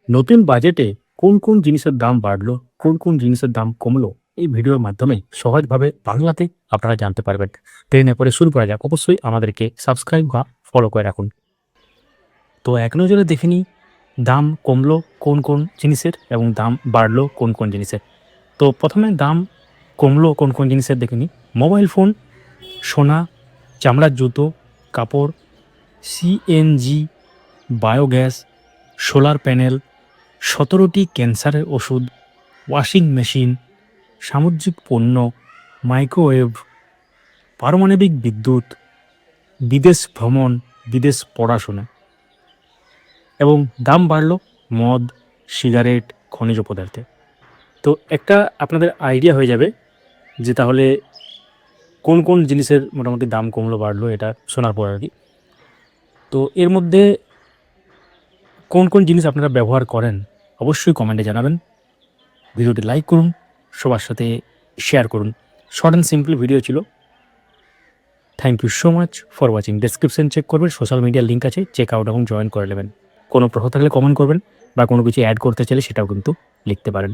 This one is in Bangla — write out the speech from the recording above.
নতুন বাজেটে কোন কোন জিনিসের দাম বাড়লো, কোন কোন জিনিসের দাম কমলো, এই ভিডিওর মাধ্যমে সহজভাবে বাংলাতে আপনারা জানতে পারবেন। দেরি না করে শুরু করা যাক। অবশ্যই আমাদেরকে সাবস্ক্রাইব বা ফলো করে রাখুন। তো এক নজরে দেখে নিই দাম কমলো কোন কোন জিনিসের এবং দাম বাড়লো কোন কোন জিনিসের। তো প্রথমে দাম কমলো কোন কোন জিনিসের দেখে নিই। মোবাইল ফোন, সোনা, চামড়ার জুতো, কাপড়, সিএনজি, বায়োগ্যাস, সোলার প্যানেল, ১৭টি ক্যান্সারের ওষুধ, ওয়াশিং মেশিন, সামুদ্রিক পণ্য, মাইক্রোওয়েভ, পারমাণবিক বিদ্যুৎ, বিদেশ ভ্রমণ, বিদেশ পড়াশোনা। এবং দাম বাড়লো মদ, সিগারেট, খনিজ পদার্থে। তো একটা আপনাদের আইডিয়া হয়ে যাবে যে তাহলে কোন কোন জিনিসের মোটামুটি দাম কমলো বাড়লো এটা শোনার পর আর কি। তো এর মধ্যে কোন কোন জিনিস আপনারা ব্যবহার করেন অবশ্যই কমেন্টে জানাবেন। ভিডিওটি লাইক করুন, সবার সাথে শেয়ার করুন। শর্ট অ্যান্ড সিম্পল ভিডিও ছিল। Thank you so much for watching. Description check করবেন, সোশ্যাল মিডিয়ার লিঙ্ক আছে, চেক আউট এবং জয়েন করে নেবেন। কোনো প্রশ্ন থাকলে কমেন্ট করবেন বা কোনো কিছু অ্যাড করতে চাইলে সেটাও কিন্তু লিখতে পারেন।